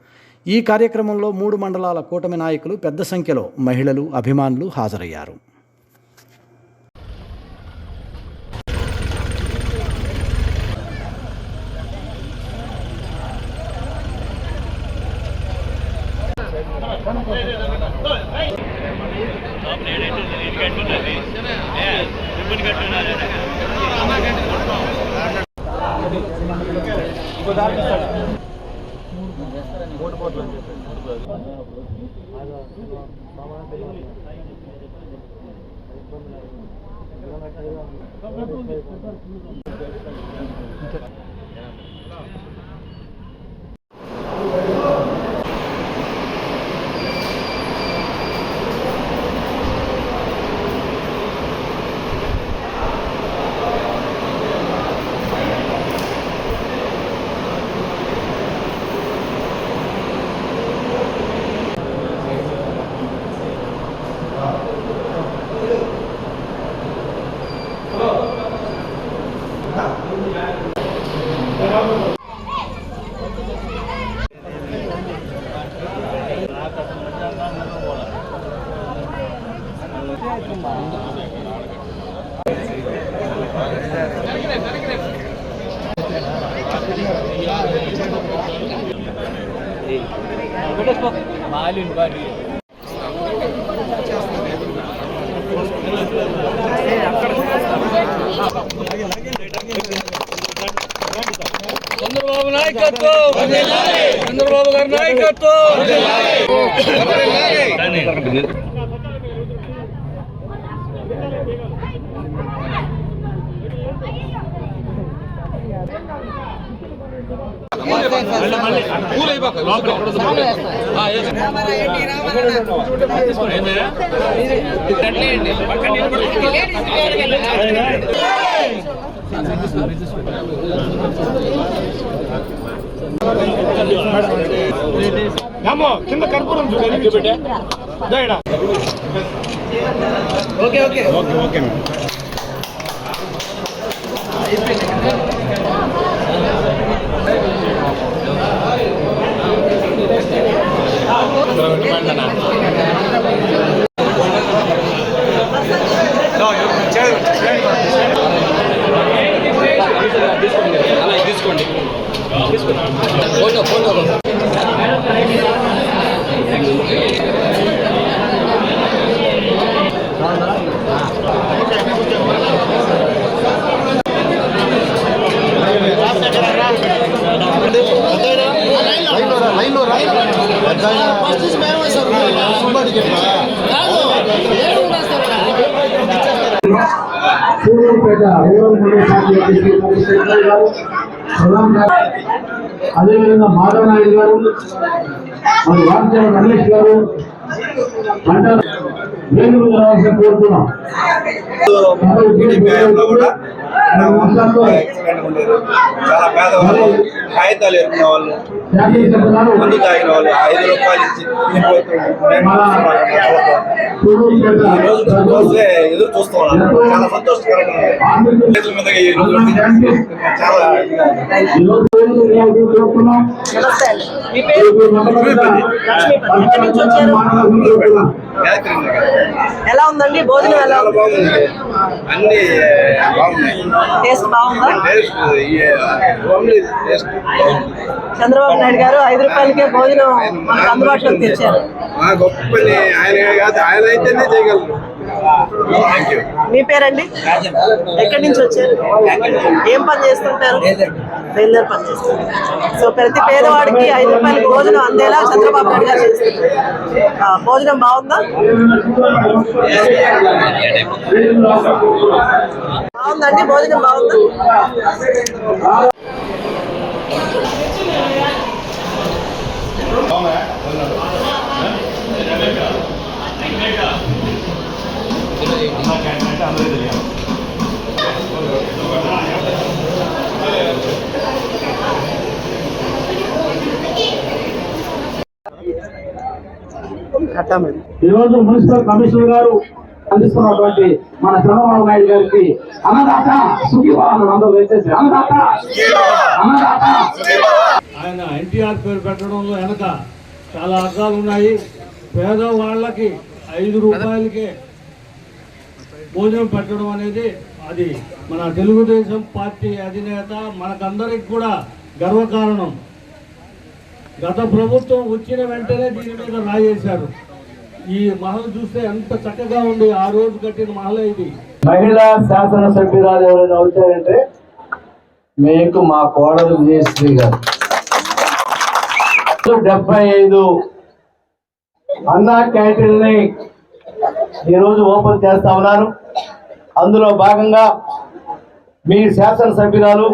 ఈ కార్యక్రమంలో 3 మండలాల కూటమి నాయకులు పెద్ద సంఖ్యలో మహిళలు, అభిమానులు హాజరయ్యారు. చంద్రబాబు నాయకత్వం, చంద్రబాబు గారి నాయకత్వం. కింద కర్పూరం ఓకే ఓకే ఓకే ఓకే తీసుకోండి ఫోటో ఫోటో అదేవిధంగా మాధవ నాయుడు గారు మరి వాసుదేవ రమేష్ గారు మండల వేణువులు రావాల్సిన కోరుతున్నాం. చాలా పేదవాళ్ళు, కాగితాలు ఎరుకున్న వాళ్ళు, మందు తాగిన వాళ్ళు 5 రూపాయలు ఇచ్చి ఎదురు చూస్తూ ఉన్నారు. చాలా సంతోషకరంగా రైతుల మీద ఈ రోజు చాలా ఎలా ఉందండి భోజనం? ఎలా బాగుంది, అన్ని బాగున్నాయి. టేస్ట్ బాగుందా? టేస్ట్ చంద్రబాబు నాయుడు గారు 5 రూపాయలకే భోజనం మనకు అందుబాటులోకి తెచ్చారు. గొప్ప పని ఆయన కాదు, ఆయన అయితేనే చేయగలరు. Thank you. మీ పేరండి? ఎక్కడి నుంచి వచ్చారు? ఏం పని చేస్తుంటారు? బయలుదేరి పని చేస్తారు. సో ప్రతి పేదవాడికి 5 రూపాయలకి భోజనం అందేలా చంద్రబాబు నాయుడు గారు చేస్తారు. భోజనం బాగుందా? బాగుందండి, భోజనం బాగుందా? ఈరోజు మున్సిపల్ కమిషనర్ గారు అందిస్తున్నటువంటి మన చంద్రబాబు నాయుడు గారికి అన్నదాత సుఖీభావం అందరూ వేసేసి అన్నదాత అన్నదాత. ఆయన ఎన్టీఆర్ పేరు పెట్టడంలో వెనక చాలా అర్థాలు ఉన్నాయి. పేదవాళ్ళకి 5 రూపాయలకే భోజనం పెట్టడం అనేది అది మన తెలుగుదేశం పార్టీ అధినేత మనకందరికి కూడా గర్వకారణం. గత ప్రభుత్వం వచ్చిన వెంటనే దీని మీద రాయేశారు. ఈ మహల్ చూస్తే ఎంత చక్కగా ఉంది, ఆ రోజు కట్టిన మహలే ఇది. మహిళా శాసనసభ్యురాలు ఎవరైనా వచ్చారంటే మీకు మా కోడలు విజయశ్రీ గారు. 75 అన్నా క్యాంటీన్ని ఈరోజు ఓపెన్ చేస్తా ఉన్నారు. అందులో భాగంగా మీ శాసనసభ్యురాలు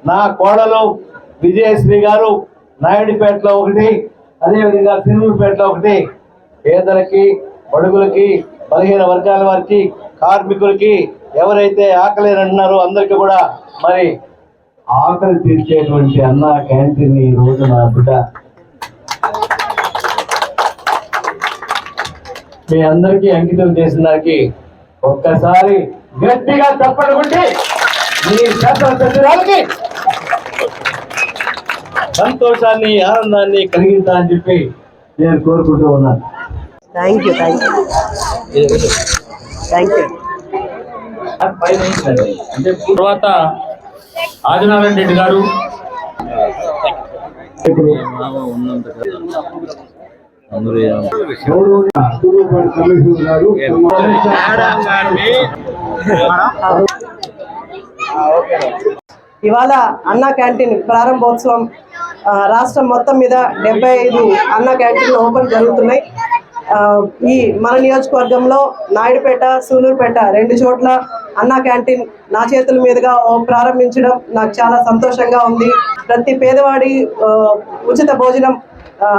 నా కోడలు విజయశ్రీ గారు నాయుడుపేటలో ఒకటి, అదేవిధంగా సిరువుపేటలో ఒకటి, పేదలకి, బడుగులకి, బలహీన వర్గాల వారికి, కార్మికులకి, ఎవరైతే ఆకలి అంటున్నారో అందరికీ కూడా మరి ఆకలి తీర్చేటువంటి అన్న క్యాంటీన్ ఈ రోజు నా బిడ్డ మీ అందరికీ అంకితం చేసిన దానికి ఒక్కసారి గట్టిగా తప్పడు కొట్టి మీ శాసనసభ్యురాలకి సంతోషాన్ని, ఆనందాన్ని కలిగించాలని చెప్పి నేను కోరుకుంటూ ఉన్నాను. Thank you, thank you, thank you. అంటే తర్వాత ఆదినారాయణ రెడ్డి గారు ఇవాళ అన్నా క్యాంటీన్ ప్రారంభోత్సవం రాష్ట్రం మొత్తం మీద 75 అన్నా క్యాంటీన్లు ఓపెన్ జరుగుతున్నాయి. ఈ మన నియోజకవర్గంలో నాయుడుపేట, సూలూరుపేట 2 చోట్ల అన్నా క్యాంటీన్ నా చేతుల మీదుగా ప్రారంభించడం నాకు చాలా సంతోషంగా ఉంది. ప్రతి పేదవాడి ఉచిత భోజనం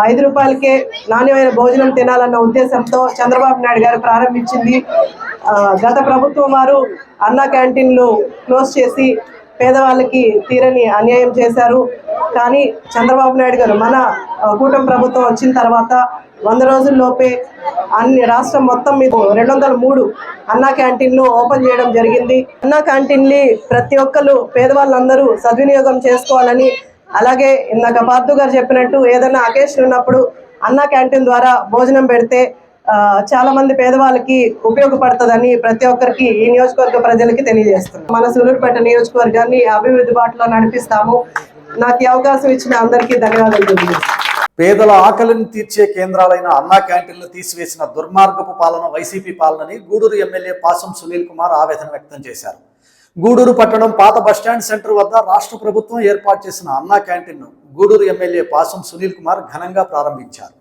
5 రూపాయలకే నాణ్యమైన భోజనం తినాలన్న ఉద్దేశంతో చంద్రబాబు నాయుడు గారు ప్రారంభించింది. గత ప్రభుత్వం వారు అన్నా క్యాంటీన్లు క్లోజ్ చేసి పేదవాళ్ళకి తీరని అన్యాయం చేశారు. కానీ చంద్రబాబు నాయుడు గారు మన కూటమి ప్రభుత్వం వచ్చిన తర్వాత 100 రోజుల్లోపే రాష్ట్రం మొత్తం మీద 203 అన్నా క్యాంటీన్లు ఓపెన్ చేయడం జరిగింది. అన్నా క్యాంటీన్ని ప్రతి ఒక్కరు పేదవాళ్ళందరూ సద్వినియోగం చేసుకోవాలని, అలాగే ఇందాక పార్థు గారు చెప్పినట్టు ఏదైనా అకేషన్ ఉన్నప్పుడు అన్నా క్యాంటీన్ ద్వారా భోజనం పెడితే చాలా మంది పేదవాళ్ళకి ఉపయోగపడుతుందని ప్రతి ఒక్కరికి ఈ నియోజకవర్గ ప్రజలకి తెలియజేస్తున్నాం. మన సూలూరుపేట నియోజకవర్గాన్ని అభివృద్ధి బాటలో నడిపిస్తాము. నాకు ఈ అవకాశం ఇచ్చిన అందరికీ ధన్యవాదాలు తెలియజేస్తాను. పేదల ఆకలిని తీర్చే కేంద్రాలైన అన్నా క్యాంటీన్లు తీసివేసిన దుర్మార్గపు పాలన వైసీపీ పాలనని గూడూరు ఎమ్మెల్యే పాసం సునీల్ కుమార్ ఆవేదన వ్యక్తం చేశారు. గూడూరు పట్టణం పాత బస్టాండ్ సెంటర్ వద్ద రాష్ట్ర ప్రభుత్వం ఏర్పాటు చేసిన అన్నా క్యాంటీన్ను గూడూరు ఎమ్మెల్యే పాసం సునీల్ కుమార్ ఘనంగా ప్రారంభించారు.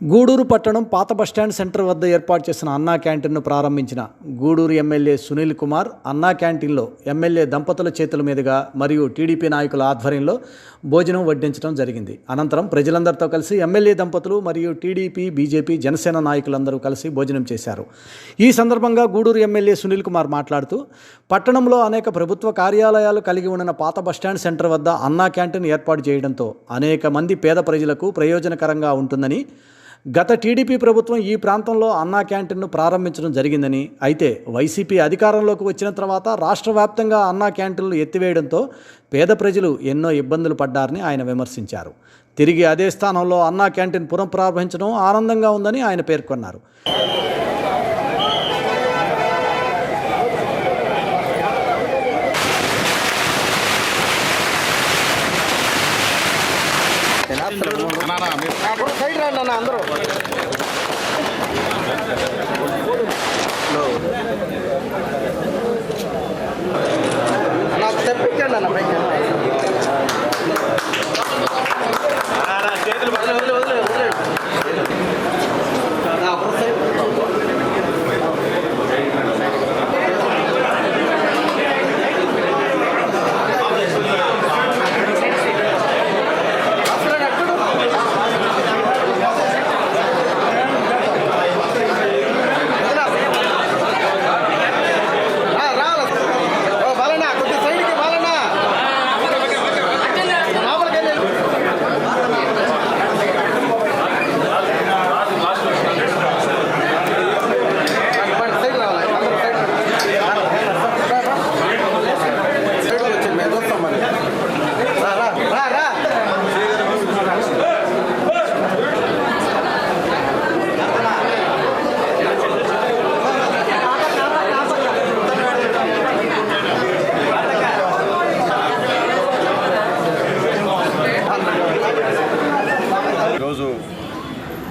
గూడూరు పట్టణం పాత బస్టాండ్ సెంటర్ వద్ద ఏర్పాటు చేసిన అన్నా క్యాంటీన్ను ప్రారంభించిన గూడూరు ఎమ్మెల్యే సునీల్ కుమార్ అన్నా క్యాంటీన్లో ఎమ్మెల్యే దంపతుల చేతుల మీదుగా మరియు టీడీపీ నాయకుల ఆధ్వర్యంలో భోజనం వడ్డించడం జరిగింది. అనంతరం ప్రజలందరితో కలిసి ఎమ్మెల్యే దంపతులు మరియు టీడీపీ, బీజేపీ, జనసేన నాయకులందరూ కలిసి భోజనం చేశారు. ఈ సందర్భంగా గూడూరు ఎమ్మెల్యే సునీల్ కుమార్ మాట్లాడుతూ పట్టణంలో అనేక ప్రభుత్వ కార్యాలయాలు కలిగి ఉన్న పాత బస్టాండ్ సెంటర్ వద్ద అన్నా క్యాంటీన్ ఏర్పాటు చేయడంతో అనేక మంది పేద ప్రజలకు ప్రయోజనకరంగా ఉంటుందని, గత టీడీపీ ప్రభుత్వం ఈ ప్రాంతంలో అన్నా క్యాంటీన్ను ప్రారంభించడం జరిగిందని, అయితే వైసీపీ అధికారంలోకి వచ్చిన తర్వాత రాష్ట్ర వ్యాప్తంగా అన్నా క్యాంటీన్లు ఎత్తివేయడంతో పేద ప్రజలు ఎన్నో ఇబ్బందులు పడ్డారని ఆయన విమర్శించారు. తిరిగి అదే స్థానంలో అన్నా క్యాంటీన్ పునఃప్రారంభించడం ఆనందంగా ఉందని ఆయన పేర్కొన్నారు.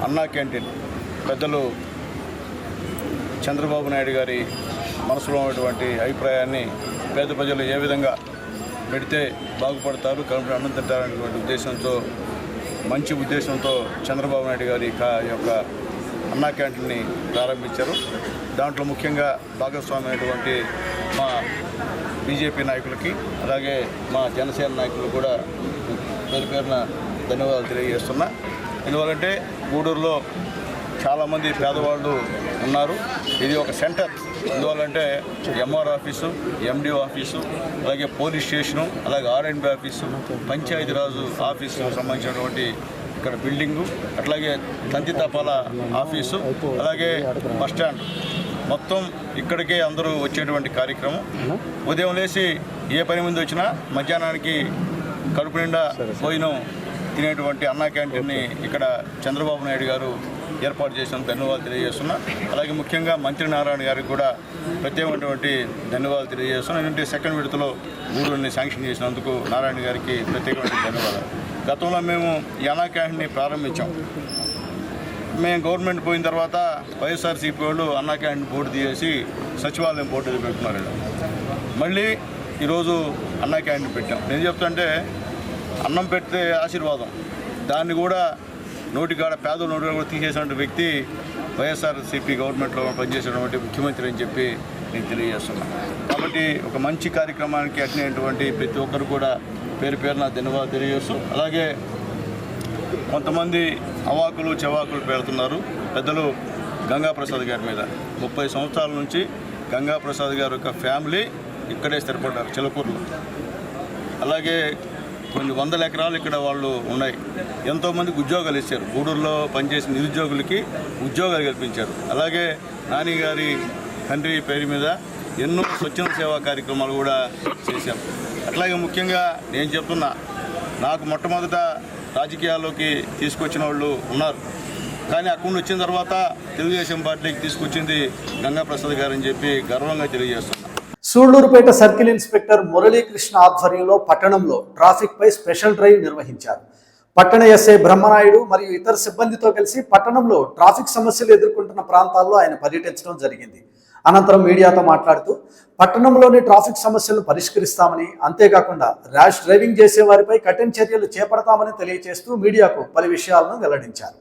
అన్నా క్యాంటీన్ పెద్దలు చంద్రబాబు నాయుడు గారి మనసులో ఉన్నటువంటి అభిప్రాయాన్ని పేద ప్రజలు ఏ విధంగా పెడితే బాగుపడతారు, కడుపు అన్నం తింటారనేటువంటి ఉద్దేశంతో, మంచి ఉద్దేశంతో చంద్రబాబు నాయుడు గారి యొక్క అన్నా క్యాంటీన్ని ప్రారంభించారు. దాంట్లో ముఖ్యంగా భాగస్వామి అయినటువంటి మా బీజేపీ నాయకులకి, అలాగే మా జనసేన నాయకులు కూడా పేరు పేరున ధన్యవాదాలు తెలియజేస్తున్నా. ఎందువల్లంటే గూడూరులో చాలామంది పేదవాళ్ళు ఉన్నారు. ఇది ఒక సెంటర్. ఎందువల్లంటే ఎంఆర్ ఆఫీసు, ఎండిఓ ఆఫీసు, అలాగే పోలీస్ స్టేషను, అలాగే ఆర్ఎండ్బి ఆఫీసు, పంచాయతీరాజు ఆఫీసు సంబంధించినటువంటి ఇక్కడ బిల్డింగు, అట్లాగే తంతి తపాల ఆఫీసు, అలాగే బస్టాండ్ మొత్తం ఇక్కడికే అందరూ వచ్చేటువంటి కార్యక్రమం. ఉదయం లేచి ఏ పని ముందు వచ్చినా మధ్యాహ్నానికి కడుపు నిండా భోజనం తినేటువంటి అన్నా క్యాంటీన్ని ఇక్కడ చంద్రబాబు నాయుడు గారు ఏర్పాటు చేసినందుకు ధన్యవాదాలు తెలియజేస్తున్నా. అలాగే ముఖ్యంగా మంత్రి నారాయణ గారికి కూడా ప్రత్యేకమైనటువంటి ధన్యవాదాలు తెలియజేస్తున్నా. ఎందుకంటే సెకండ్ విడతలో గూడూరుని శాంక్షన్ చేసినందుకు నారాయణ గారికి ప్రత్యేకమైన ధన్యవాదాలు. గతంలో మేము ఈ అన్నా క్యాంటీన్ని ప్రారంభించాం. మేము గవర్నమెంట్ పోయిన తర్వాత వైఎస్ఆర్సీపీ వాళ్ళు అన్నా క్యాంటీన్ బోర్డు తీసేసి సచివాలయం బోర్డు పెట్టుకున్నారు. మళ్ళీ ఈరోజు అన్నా క్యాంటీన్ పెట్టాం. నేను చెప్తుంటే అన్నం పెడితే ఆశీర్వాదం, దాన్ని కూడా నోటికాడ పేదల నోటికాడ కూడా తీసేసినటువంటి వ్యక్తి వైఎస్ఆర్సీపీ గవర్నమెంట్లో పనిచేసినటువంటి ముఖ్యమంత్రి అని చెప్పి నేను తెలియజేస్తున్నాను. కాబట్టి ఒక మంచి కార్యక్రమానికి అటెండ్ ప్రతి ఒక్కరు కూడా పేరు పేరున ధన్యవాదాలు తెలియజేస్తూ, అలాగే కొంతమంది అవాకులు చెవాకులు పెడుతున్నారు పెద్దలు గంగాప్రసాద్ గారి మీద. 30 సంవత్సరాల నుంచి గంగాప్రసాద్ గారి యొక్క ఫ్యామిలీ ఇక్కడే స్థిరపడ్డారు చిలకూరులో. అలాగే కొన్ని వందల ఎకరాలు ఇక్కడ వాళ్ళు ఉన్నాయి. ఎంతోమందికి ఉద్యోగాలు ఇచ్చారు. గూడూరులో పనిచేసిన నిరుద్యోగులకి ఉద్యోగాలు కల్పించారు. అలాగే నాని గారి తండ్రి పేరు మీద ఎన్నో స్వచ్ఛంద సేవా కార్యక్రమాలు కూడా చేశాం. అట్లాగే ముఖ్యంగా నేను చెప్తున్నా, నాకు మొట్టమొదట రాజకీయాల్లోకి తీసుకొచ్చిన వాళ్ళు ఉన్నారు, కానీ అక్కడ వచ్చిన తర్వాత తెలుగుదేశం పార్టీకి తీసుకొచ్చింది గంగాప్రసాద్ గారు అని చెప్పి గర్వంగా తెలియజేస్తున్నాను. సూళ్లూరుపేట సర్కిల్ ఇన్స్పెక్టర్ మురళీకృష్ణ ఆధ్వర్యంలో పట్టణంలో ట్రాఫిక్ పై స్పెషల్ డ్రైవ్ నిర్వహించారు. పట్టణ ఎస్ఐ బ్రహ్మనాయుడు మరియు ఇతర సిబ్బందితో కలిసి పట్టణంలో ట్రాఫిక్ సమస్యలు ఎదుర్కొంటున్న ప్రాంతాల్లో ఆయన పర్యటించడం జరిగింది. అనంతరం మీడియాతో మాట్లాడుతూ పట్టణంలోని ట్రాఫిక్ సమస్యలను పరిష్కరిస్తామని, అంతేకాకుండా ర్యాష్ డ్రైవింగ్ చేసే వారిపై కఠిన చర్యలు చేపడతామని తెలియజేస్తూ మీడియాకు పలు విషయాలను వెల్లడించారు.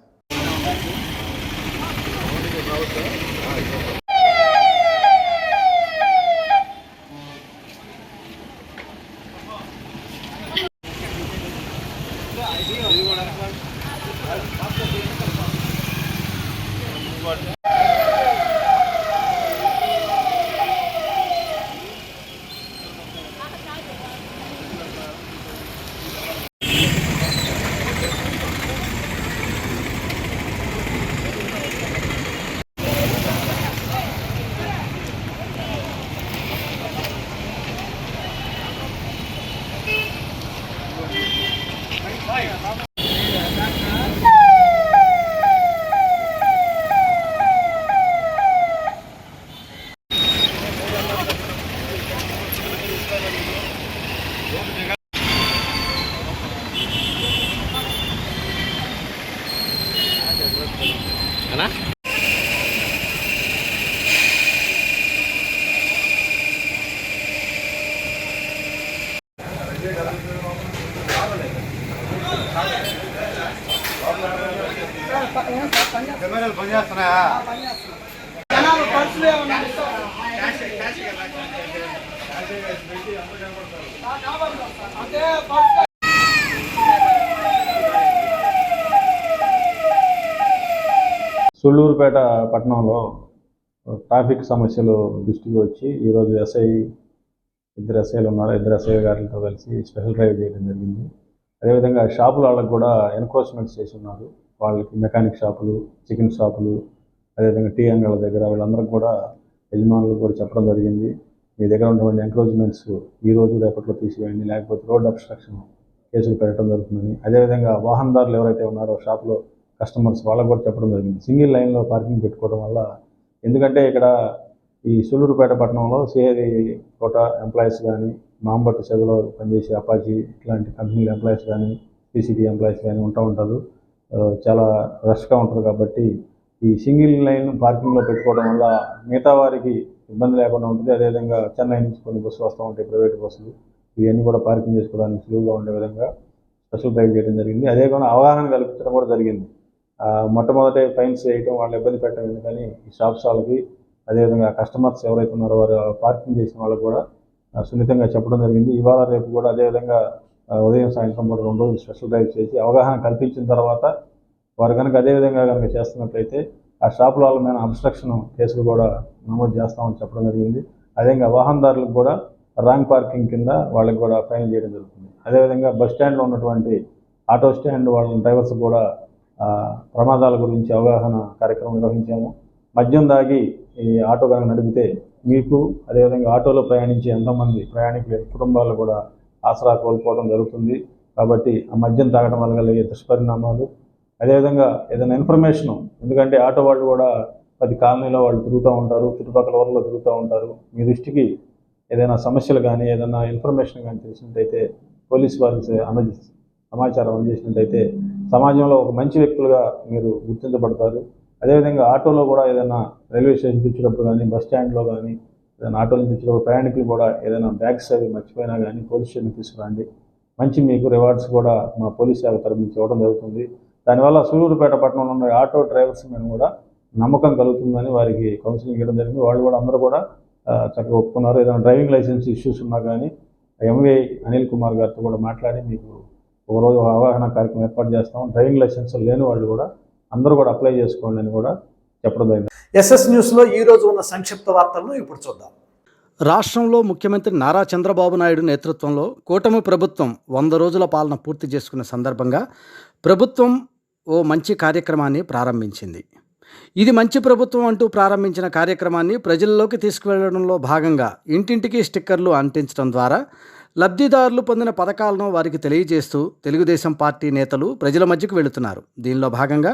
సూళ్లూరుపేట పట్టణంలో ట్రాఫిక్ సమస్యలు దృష్టికి వచ్చి ఈరోజు ఇద్దరు ఎస్ఐలు ఉన్నారు. ఇద్దరు ఎస్ఐ గారితో కలిసి స్పెషల్ డ్రైవ్ చేయడం జరిగింది. అదేవిధంగా షాపుల వాళ్ళకు కూడా ఎన్క్రోచ్మెంట్స్ చేసి ఉన్నారు. వాళ్ళకి మెకానిక్ షాపులు, చికెన్ షాపులు, అదేవిధంగా టీ అంగళ్ళ దగ్గర వీళ్ళందరికీ కూడా యజమానులు కూడా చెప్పడం జరిగింది. మీ దగ్గర ఉన్నటువంటి ఎంక్రోచ్మెంట్స్ ఈ రోజు రేపట్లో తీసివేయండి, లేకపోతే రోడ్ అబ్స్ట్రక్షన్ కేసులు పెట్టడం జరుగుతుందని. అదేవిధంగా వాహనదారులు ఎవరైతే ఉన్నారో షాపులో కస్టమర్స్ వాళ్ళకు కూడా చెప్పడం జరిగింది. సింగిల్ లైన్లో పార్కింగ్ పెట్టుకోవడం వల్ల, ఎందుకంటే ఇక్కడ ఈ సూళ్లూరుపేట పట్టణంలో సిఐడి కోట ఎంప్లాయీస్ కానీ, మాంబట్టు సెదలో పనిచేసే అపాచీ ఇట్లాంటి కంపెనీల ఎంప్లాయీస్ కానీ, సిసిటీ ఎంప్లాయీస్ కానీ ఉంటారు. చాలా రష్గా ఉంటుంది. కాబట్టి ఈ సింగిల్ లైన్ పార్కింగ్లో పెట్టుకోవడం వల్ల మిగతా వారికి ఇబ్బంది లేకుండా ఉంటుంది. అదేవిధంగా చెన్నై నుంచి కొన్ని బస్సులు వస్తూ ఉంటాయి, ప్రైవేట్ బస్సులు, ఇవన్నీ కూడా పార్కింగ్ చేసుకోవడానికి సులువుగా ఉండే విధంగా స్పెషల్ డ్రైవ్ చేయడం జరిగింది. అదేవిధంగా అవగాహన కల్పించడం కూడా జరిగింది. మొట్టమొదటి ఫైన్స్ వేయటం, వాళ్ళు ఇబ్బంది పెట్టడం ఎందుకని ఈ షాప్స్ వాళ్ళకి, అదేవిధంగా కస్టమర్స్ ఎవరైతే ఉన్నారో వారు పార్కింగ్ చేసిన వాళ్ళకి కూడా సున్నితంగా చెప్పడం జరిగింది. ఇవాళ రేపు కూడా అదేవిధంగా ఉదయం సాయంత్రం కూడా 2 రోజులు స్పెషల్ డ్రైవ్ చేసి అవగాహన కల్పించిన తర్వాత వారు కనుక అదేవిధంగా కనుక చేస్తున్నట్లయితే ఆ షాపుల వాళ్ళ మీద అబ్స్ట్రక్షన్ కేసులు కూడా నమోదు చేస్తామని చెప్పడం జరిగింది. అదేవిధంగా వాహనదారులకు కూడా రాంగ్ పార్కింగ్ కింద వాళ్ళకి కూడా ఫైన్ చేయడం జరుగుతుంది. అదేవిధంగా బస్ స్టాండ్లో ఉన్నటువంటి ఆటో స్టాండ్ వాళ్ళ డ్రైవర్స్ కూడా ప్రమాదాల గురించి అవగాహన కార్యక్రమం నిర్వహించాము. మద్యం దాగి ఈ ఆటో కనుక నడిపితే మీకు, అదేవిధంగా ఆటోలో ప్రయాణించే ఎంతోమంది ప్రయాణికుల కుటుంబాలు కూడా ఆసరా కోల్పోవడం జరుగుతుంది. కాబట్టి ఆ మద్యం తాగడం వల్ల కలిగే దుష్పరిణామాలు, అదేవిధంగా ఏదైనా ఇన్ఫర్మేషన్, ఎందుకంటే ఆటో వాళ్ళు కూడా 10 కాలనీలో వాళ్ళు తిరుగుతూ ఉంటారు, చుట్టుపక్కల ఊర్లో తిరుగుతూ ఉంటారు. మీ దృష్టికి ఏదైనా సమస్యలు కానీ, ఏదైనా ఇన్ఫర్మేషన్ కానీ తెలిసినట్టయితే పోలీసు వారికి సమాచారం అందజేసినట్టయితే సమాజంలో ఒక మంచి వ్యక్తులుగా మీరు గుర్తించబడతారు. అదేవిధంగా ఆటోలో కూడా ఏదైనా రైల్వే స్టేషన్ తెచ్చేటప్పుడు కానీ, బస్ స్టాండ్లో కానీ ఏదైనా ఆటోలు తెచ్చేటప్పుడు ప్రయాణికులు కూడా ఏదైనా బ్యాగ్స్ అవి మర్చిపోయినా కానీ పోలీస్ స్టేషన్ తీసుకురండి. మంచి మీకు రివార్డ్స్ కూడా మా పోలీస్ శాఖ తరఫు నుంచి ఇవ్వడం జరుగుతుంది. దానివల్ల సూళ్ళూరుపేట పట్టణంలో ఉన్న ఆటో డ్రైవర్స్ మీద కూడా నమ్మకం కలుగుతుందని వారికి కౌన్సిలింగ్ ఇవ్వడం జరిగింది. వాళ్ళు కూడా అందరూ కూడా చక్కగా ఒప్పుకున్నారు. ఏదైనా డ్రైవింగ్ లైసెన్స్ ఇష్యూస్ ఉన్నా కానీ ఎంవై అనిల్ కుమార్ గారితో కూడా మాట్లాడి మీకు ఒకరోజు అవగాహన కార్యక్రమం ఏర్పాటు చేస్తాం. డ్రైవింగ్ లైసెన్స్ లేని వాళ్ళు కూడా అందరూ కూడా అప్లై చేసుకోండి అని కూడా చెప్పడం జరిగింది. ఎస్ఎస్ న్యూస్లో ఈ రోజు ఉన్న సంక్షిప్త వార్తలను ఇప్పుడు చూద్దాం. రాష్ట్రంలో ముఖ్యమంత్రి నారా చంద్రబాబు నాయుడు నేతృత్వంలో కూటమి ప్రభుత్వం 100 రోజుల పాలన పూర్తి చేసుకున్న సందర్భంగా ప్రభుత్వం ఓ మంచి కార్యక్రమాన్ని ప్రారంభించింది. ఇది మంచి ప్రభుత్వం అంటూ ప్రారంభించిన కార్యక్రమాన్ని ప్రజల్లోకి తీసుకువెళ్లడంలో భాగంగా ఇంటింటికి స్టిక్కర్లు అంటించడం ద్వారా లబ్ధిదారులు పొందిన పథకాలను వారికి తెలియజేస్తూ తెలుగుదేశం పార్టీ నేతలు ప్రజల మధ్యకు వెళుతున్నారు. దీనిలో భాగంగా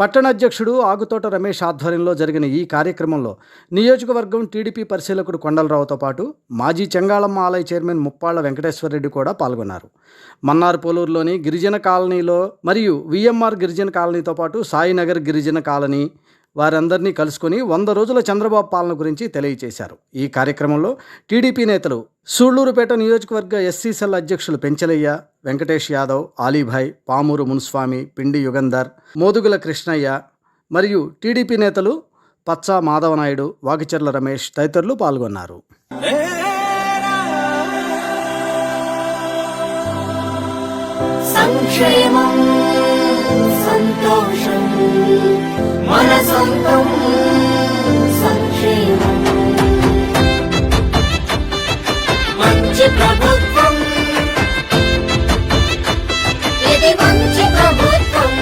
పట్టణ అధ్యక్షుడు ఆగుతోట రమేష్ ఆధ్వర్యంలో జరిగిన ఈ కార్యక్రమంలో నియోజకవర్గం టీడీపీ పరిశీలకుడు కొండలరావుతో పాటు మాజీ చెంగాళమ్మ ఆలయ చైర్మన్ ముప్పాళ్ల వెంకటేశ్వరరెడ్డి కూడా పాల్గొన్నారు. మన్నార్పోలూరులోని గిరిజన కాలనీలో మరియు విఎంఆర్ గిరిజన కాలనీతో పాటు సాయినగర్ గిరిజన కాలనీ వారందరినీ కలుసుకొని 100 రోజుల చంద్రబాబు పాలన గురించి తెలియజేశారు. ఈ కార్యక్రమంలో టీడీపీ నేతలు సూళ్లూరుపేట నియోజకవర్గ ఎస్సీ సెల్ అధ్యక్షులు పెంచలయ్య, వెంకటేష్ యాదవ్, ఆలీభాయ్, పామూరు మునుస్వామి, పిండి యుగంధర్, మోదుగుల కృష్ణయ్య మరియు టీడీపీ నేతలు పచ్చా మాధవనాయుడు, వాగిచెర్ల రమేష్ తదితరులు పాల్గొన్నారు. సంక్షేమం సంతోషం మన సొంతం సంక్షేమం మంచి ప్రభుత్వం ఇది మంచి ప్రభుత్వం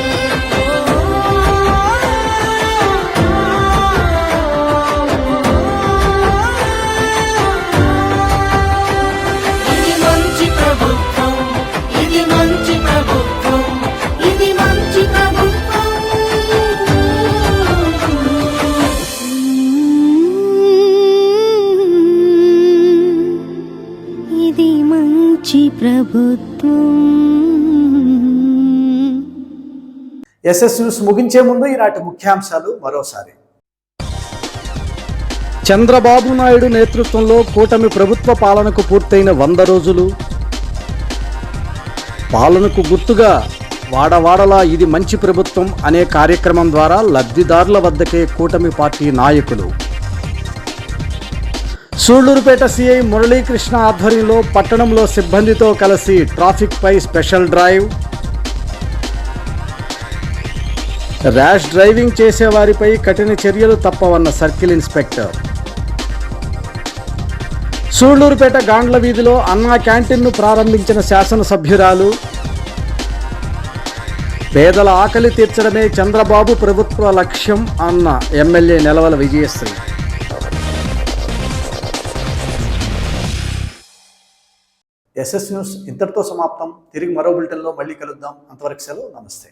ఇది మంచి ప్రభుత్వం ఇది మంచి ప్రభుత్వం ఇది మంచి ప్రభుత్వం ఇది మంచి ప్రభుత్వం. ఎస్ఎస్ న్యూస్ ముగించే ముందు ఈనాటి ముఖ్యాంశాలు మరోసారి. చంద్రబాబు నాయుడు నేతృత్వంలో కూటమి ప్రభుత్వ పాలనకు పూర్తయిన 100 రోజులు. పాలనకు గుర్తుగా వాడవాడలా ఇది మంచి ప్రభుత్వం అనే కార్యక్రమం ద్వారా లబ్ధిదారుల వద్దకే కూటమి పార్టీ నాయకులు. సూళ్లూరుపేట సిఐ మురళీకృష్ణ ఆధ్వర్యంలో పట్టణంలో సిబ్బందితో కలిసి ట్రాఫిక్పై స్పెషల్ డ్రైవ్. ర్యాష్ డ్రైవింగ్ చేసేవారిపై కఠిన చర్యలు తప్పవన్న సర్కిల్ ఇన్స్పెక్టర్. సూళ్లూరుపేట గాండ్ల వీధిలో అన్నా క్యాంటీన్ను ప్రారంభించిన శాసనసభ్యురాలు. పేదల ఆకలి తీర్చడమే చంద్రబాబు ప్రభుత్వ లక్ష్యం అన్న MLA Nelavala Vijayasree. SS news ఇంతటితో సమాప్తం. తిరిగి మరో బులెటిన్లో మళ్ళీ కలుద్దాం. అంతవరకు సెలవు. నమస్తే.